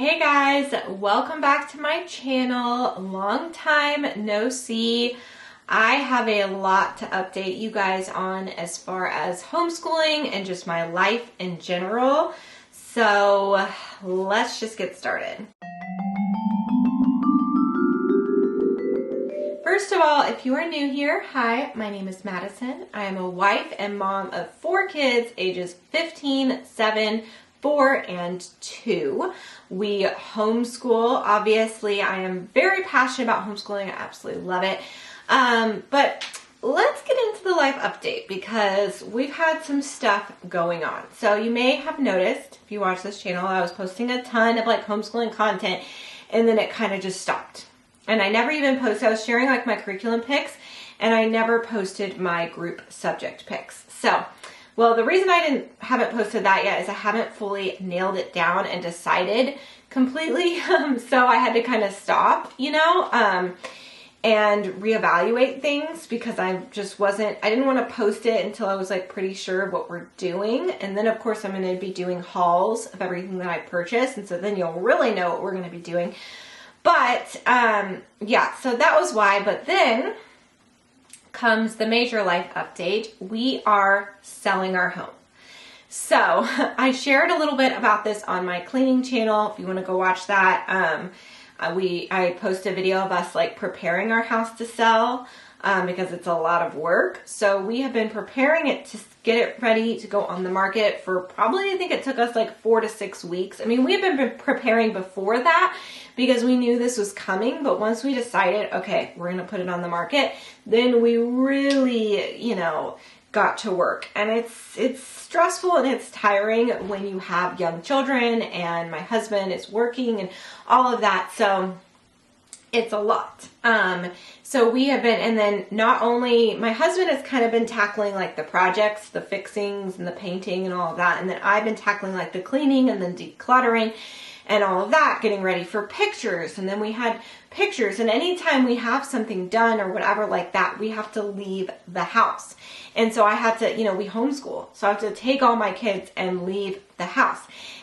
Hey guys, welcome back to my channel. Long time no see. I have a lot to update you guys on as far as homeschooling and just my life in general. So let's just get started. First of all, if you are new here, hi, my name is Madison. I am a wife and mom of 4 kids, ages 15, 7, 4, and 2. We homeschool. Obviously, I am very passionate about homeschooling. I absolutely love it. But let's get into the life update because we've had some stuff going on. So you may have noticed, if you watch this channel, I was posting a ton of like homeschooling content and then it kind of just stopped. And I never even posted, I was sharing like my curriculum pics and I never posted my group subject pics. So, well, the reason I haven't posted that yet is I haven't fully nailed it down and decided completely. So I had to kind of stop, and reevaluate things because I didn't want to post it until I was like pretty sure of what we're doing. And then of course I'm going to be doing hauls of everything that I purchased. And so then you'll really know what we're going to be doing. But, yeah, so that was why. But then comes the major life update. We are selling our home. So I shared a little bit about this on my cleaning channel. If you want to go watch that, I posted a video of us like preparing our house to sell because it's a lot of work. So we have been preparing it to get it ready to go on the market for probably, I think it took us like 4 to 6 weeks. I mean, we have been preparing before that because we knew this was coming. But once we decided, okay, we're going to put it on the market, then we really, got to work. And it's stressful and it's tiring when you have young children and my husband is working and all of that. So it's a lot. So we have been, and then not only, my husband has kind of been tackling like the projects, the fixings and the painting and all of that. And then I've been tackling like the cleaning and then decluttering and all of that, getting ready for pictures. And then we had pictures, and anytime we have something done or whatever like that, we have to leave the house. And so I had to, we homeschool. So I have to take all my kids and leave the house.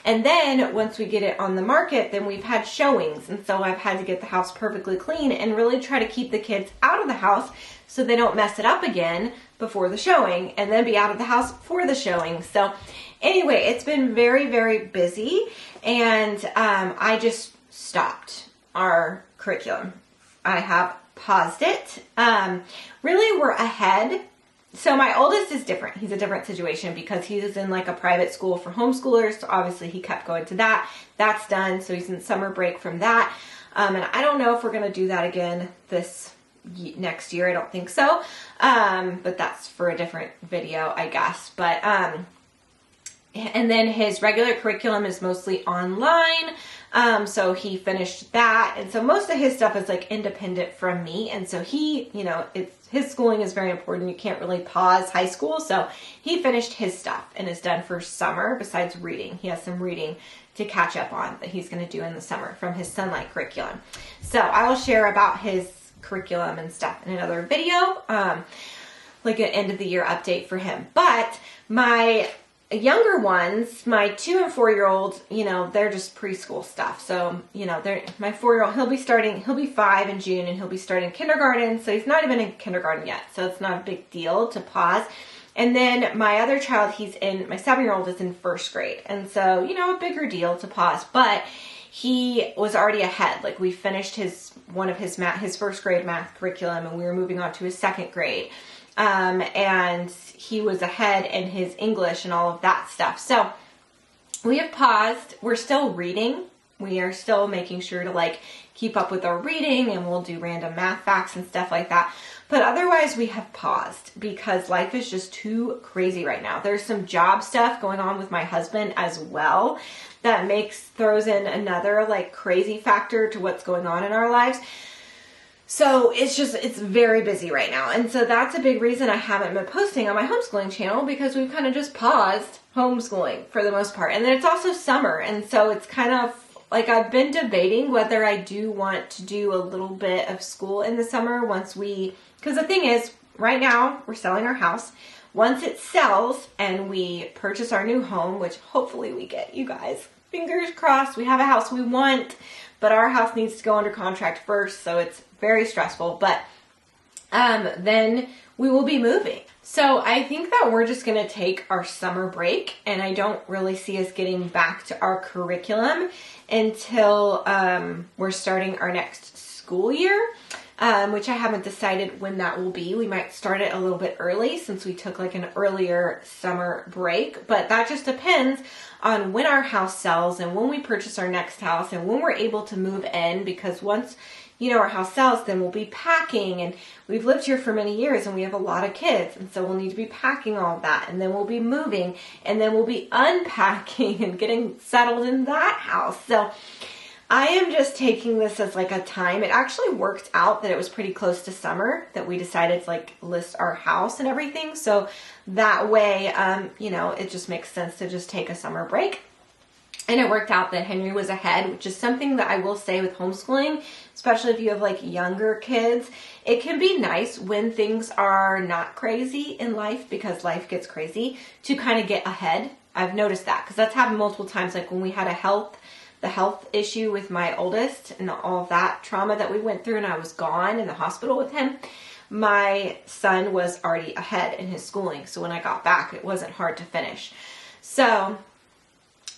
And then once we get it on the market, then we've had showings. And so I've had to get the house perfectly clean and really try to keep the kids out of the house so they don't mess it up again before the showing and then be out of the house for the showing. So anyway, it's been very, very busy. And I just stopped our curriculum. I have paused it. Really, we're ahead. So my oldest is different. He's a different situation because he's in like a private school for homeschoolers. So obviously he kept going to that. That's done. So he's in summer break from that. And I don't know if we're going to do that again this next year. I don't think so. But that's for a different video, I guess. But, and then his regular curriculum is mostly online. So he finished that. And so most of his stuff is like independent from me. And so he, his schooling is very important. You can't really pause high school. So he finished his stuff and is done for summer besides reading. He has some reading to catch up on that he's going to do in the summer from his Sunlight curriculum. So I will share about his curriculum and stuff in another video, like an end of the year update for him. But my younger ones, my 2 and 4-year-old, they're just preschool stuff. So, my 4-year-old, he'll be 5 in June and he'll be starting kindergarten. So he's not even in kindergarten yet. So it's not a big deal to pause. And then my other child, my 7-year-old is in 1st grade. And so, a bigger deal to pause, but he was already ahead. Like we finished his 1st grade math curriculum and we were moving on to his 2nd grade. And he was ahead in his English and all of that stuff. So we have paused. We're still reading. We are still making sure to like keep up with our reading and we'll do random math facts and stuff like that. But otherwise we have paused because life is just too crazy right now. There's some job stuff going on with my husband as well that throws in another like crazy factor to what's going on in our lives. So it's very busy right now. And so that's a big reason I haven't been posting on my homeschooling channel because we've kind of just paused homeschooling for the most part. And then it's also summer. And so it's kind of like I've been debating whether I do want to do a little bit of school in the summer because the thing is right now we're selling our house. Once it sells and we purchase our new home, which hopefully we get, you guys, fingers crossed, we have a house we want, but our house needs to go under contract first, so it's very stressful. But then we will be moving. So I think that we're just going to take our summer break, and I don't really see us getting back to our curriculum until we're starting our next school year, which I haven't decided when that will be. We might start it a little bit early since we took like an earlier summer break, but that just depends on when our house sells and when we purchase our next house and when we're able to move in, because once our house sells, then we'll be packing, and we've lived here for many years and we have a lot of kids, and so we'll need to be packing all of that, and then we'll be moving, and then we'll be unpacking and getting settled in that house. So I am just taking this as like a time. It actually worked out that it was pretty close to summer that we decided to like list our house and everything. So that way, it just makes sense to just take a summer break. And it worked out that Henry was ahead, which is something that I will say with homeschooling, especially if you have like younger kids. It can be nice when things are not crazy in life, because life gets crazy, to kind of get ahead. I've noticed that because that's happened multiple times. Like when we had the health issue with my oldest and all of that trauma that we went through, and I was gone in the hospital with him, my son was already ahead in his schooling. So when I got back, it wasn't hard to finish. So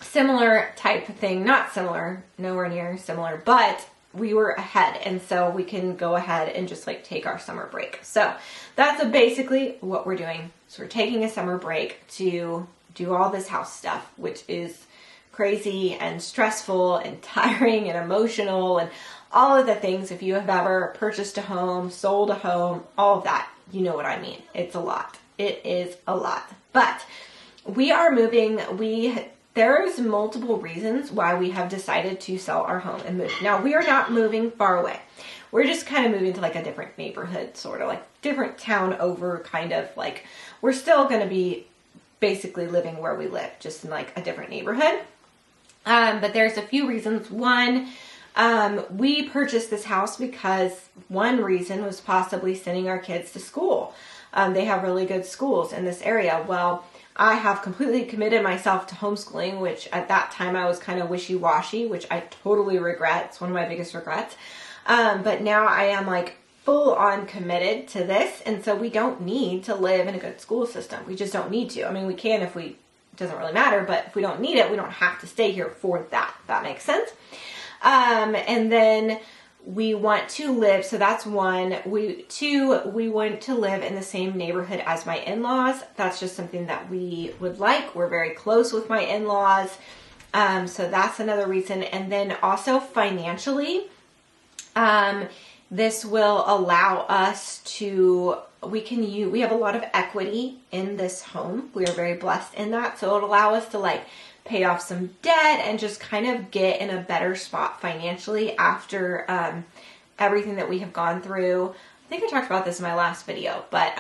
similar type of thing, not similar, nowhere near similar, but we were ahead, and so we can go ahead and just like take our summer break. So that's basically what we're doing. So we're taking a summer break to do all this house stuff, which is crazy and stressful and tiring and emotional and all of the things. If you have ever purchased a home, sold a home, all of that, you know what I mean. It's a lot. It is a lot. But we are moving. There's multiple reasons why we have decided to sell our home and move. Now, we are not moving far away. We're just kind of moving to like a different neighborhood, sort of like different town over, kind of like we're still going to be basically living where we live, just in like a different neighborhood. But there's a few reasons. One, we purchased this house because one reason was possibly sending our kids to school. They have really good schools in this area. Well, I have completely committed myself to homeschooling, which at that time I was kind of wishy-washy, which I totally regret. It's one of my biggest regrets. But now I am like full on committed to this. And so we don't need to live in a good school system. We just don't need to. I mean, we can if it doesn't really matter, but if we don't need it, we don't have to stay here for that. If that makes sense. And then we want to live, so that's one. Two, we want to live in the same neighborhood as my in-laws. That's just something that we would like. We're very close with my in-laws. So that's another reason. And then also financially, this will allow us to, we have a lot of equity in this home. We are very blessed in that. So it'll allow us to like pay off some debt and just kind of get in a better spot financially after everything that we have gone through. I think I talked about this in my last video, but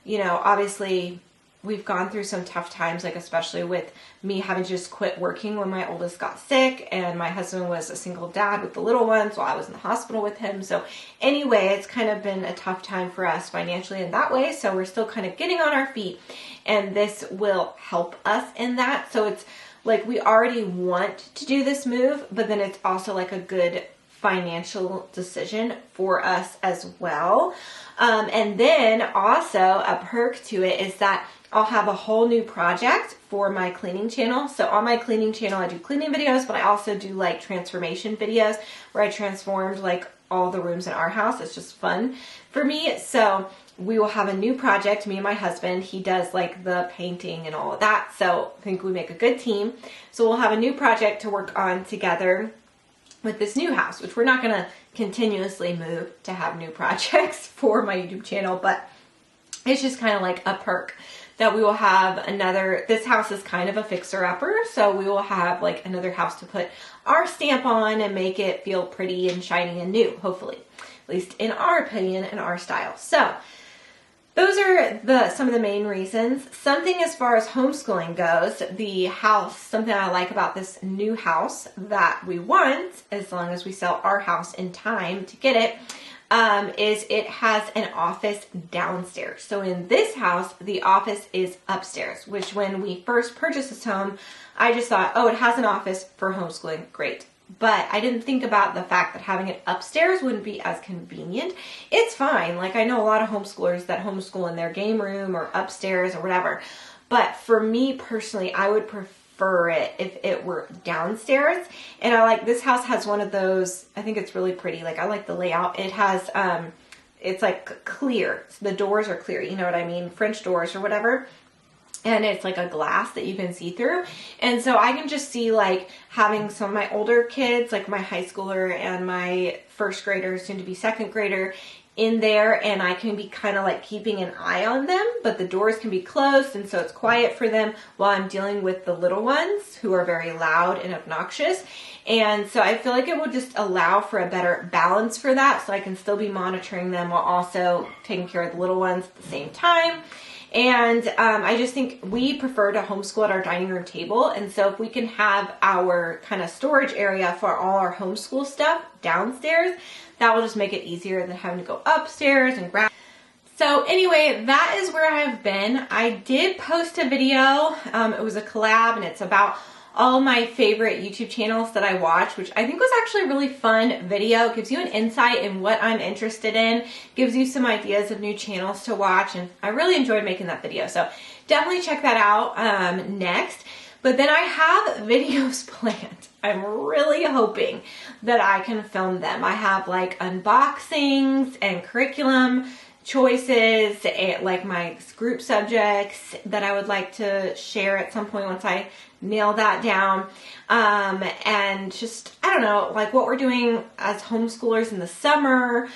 obviously we've gone through some tough times, like especially with me having to just quit working when my oldest got sick, and my husband was a single dad with the little ones while I was in the hospital with him. So anyway, it's kind of been a tough time for us financially in that way. So we're still kind of getting on our feet, and this will help us in that. So it's like we already want to do this move, but then it's also like a good financial decision for us as well. And then also a perk to it is that I'll have a whole new project for my cleaning channel. So on my cleaning channel, I do cleaning videos, but I also do like transformation videos where I transformed like all the rooms in our house. It's just fun for me. So we will have a new project, me and my husband. He does like the painting and all of that. So I think we make a good team. So we'll have a new project to work on together with this new house, which we're not going to continuously move to have new projects for my YouTube channel, but it's just kind of like a perk that we will have this house is kind of a fixer-upper, so we will have like another house to put our stamp on and make it feel pretty and shiny and new, hopefully, at least in our opinion and our style. So those are some of the main reasons. Something as far as homeschooling goes, the house, something I like about this new house that we want, as long as we sell our house in time to get it, is it has an office downstairs. So in this house, the office is upstairs, which when we first purchased this home, I just thought, oh, it has an office for homeschooling. Great. But I didn't think about the fact that having it upstairs wouldn't be as convenient. It's fine. Like, I know a lot of homeschoolers that homeschool in their game room or upstairs or whatever. But for me personally, I would prefer it if it were downstairs. And I like, this house has one of those, I think it's really pretty. Like, I like the layout. It has, it's like clear. So the doors are clear. You know what I mean? French doors or whatever. And it's like a glass that you can see through. And so I can just see like having some of my older kids, like my high schooler and my first grader, soon to be second grader, in there, and I can be kind of like keeping an eye on them, but the doors can be closed, and so it's quiet for them while I'm dealing with the little ones who are very loud and obnoxious. And so I feel like it will just allow for a better balance for that, so I can still be monitoring them while also taking care of the little ones at the same time. And I just think we prefer to homeschool at our dining room table. And so if we can have our kind of storage area for all our homeschool stuff downstairs, that will just make it easier than having to go upstairs and grab. So anyway, that is where I've been. I did post a video. It was a collab, and it's about all my favorite YouTube channels that I watch, which I think was actually a really fun video. It gives you an insight in what I'm interested in, gives you some ideas of new channels to watch, and I really enjoyed making that video. So definitely check that out next. But then I have videos planned. I'm really hoping that I can film them. I have like unboxings and curriculum choices, and like my group subjects that I would like to share at some point once I nail that down. And just, I don't know, like what we're doing as homeschoolers in the summer,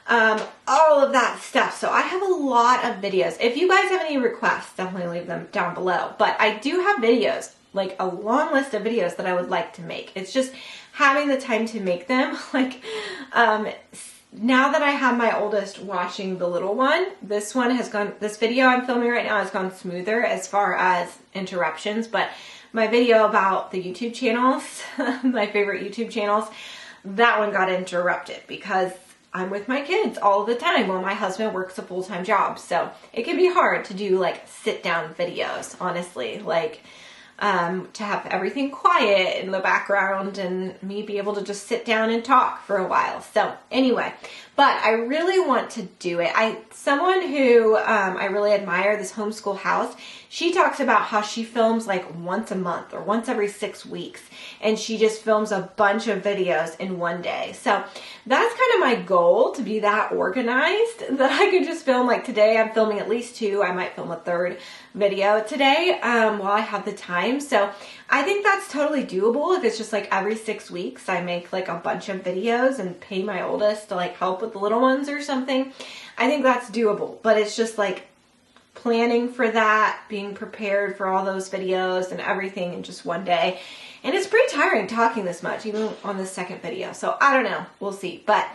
all of that stuff. So I have a lot of videos. If you guys have any requests, definitely leave them down below. But I do have videos, like a long list of videos that I would like to make. It's just having the time to make them. Like, now that I have my oldest watching the little one, this video I'm filming right now has gone smoother as far as interruptions, but my video about the YouTube channels, my favorite YouTube channels, that one got interrupted because I'm with my kids all the time while my husband works a full-time job. So it can be hard to do like sit down videos, honestly, like to have everything quiet in the background and me be able to just sit down and talk for a while. So anyway, but I really want to do it. Someone who I really admire, this Homeschool House, she talks about how she films like once a month or once every 6 weeks, and she just films a bunch of videos in one day. So that's kind of my goal, to be that organized that I could just film. Like today I'm filming at least 2. I might film a 3rd video today while I have the time. So I think that's totally doable. If it's just like every 6 weeks I make like a bunch of videos and pay my oldest to like help with the little ones or something, I think that's doable. But it's just like planning for that, being prepared for all those videos and everything in just one day. And it's pretty tiring talking this much, even on the 2nd video. So I don't know, we'll see. But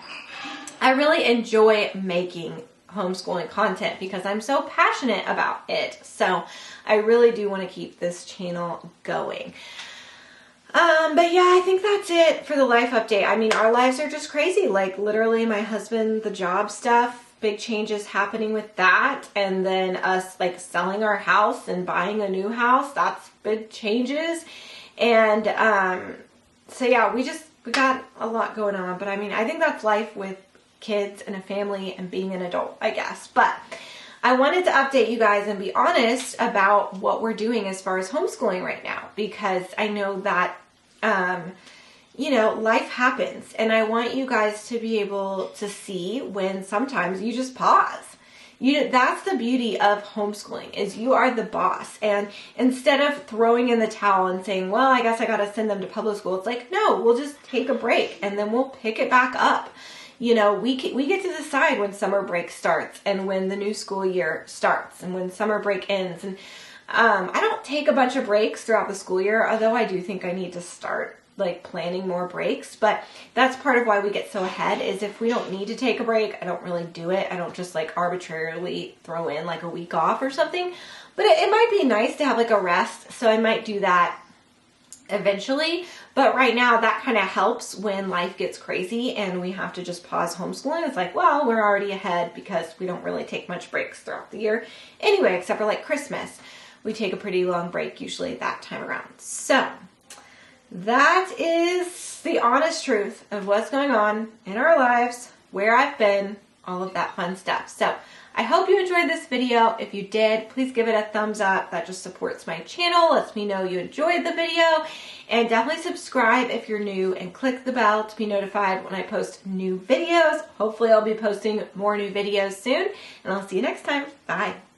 I really enjoy making homeschooling content because I'm so passionate about it. So I really do want to keep this channel going. But yeah, I think that's it for the life update. I mean, our lives are just crazy. Like literally my husband, the job stuff, big changes happening with that. And then us like selling our house and buying a new house, that's big changes. And so yeah, we got a lot going on. But I mean, I think that's life with kids and a family and being an adult, I guess. But I wanted to update you guys and be honest about what we're doing as far as homeschooling right now, because I know that, you know, life happens, and I want you guys to be able to see when sometimes you just pause. That's the beauty of homeschooling, is you are the boss. And instead of throwing in the towel and saying, well, I guess I got to send them to public school, it's like, no, we'll just take a break and then we'll pick it back up. You know, we get to decide when summer break starts and when the new school year starts and when summer break ends. And I don't take a bunch of breaks throughout the school year, although I do think I need to start like planning more breaks. But that's part of why we get so ahead, is if we don't need to take a break, I don't really do it. I don't just like arbitrarily throw in like a week off or something. But it might be nice to have like a rest. So I might do that eventually. But right now that kind of helps when life gets crazy and we have to just pause homeschooling. It's like, well, we're already ahead because we don't really take much breaks throughout the year anyway, except for like Christmas. We take a pretty long break usually that time around. So that is the honest truth of what's going on in our lives, where I've been, all of that fun stuff. So I hope you enjoyed this video. If you did, please give it a thumbs up. That just supports my channel, lets me know you enjoyed the video. And definitely subscribe if you're new and click the bell to be notified when I post new videos. Hopefully I'll be posting more new videos soon, and I'll see you next time. Bye.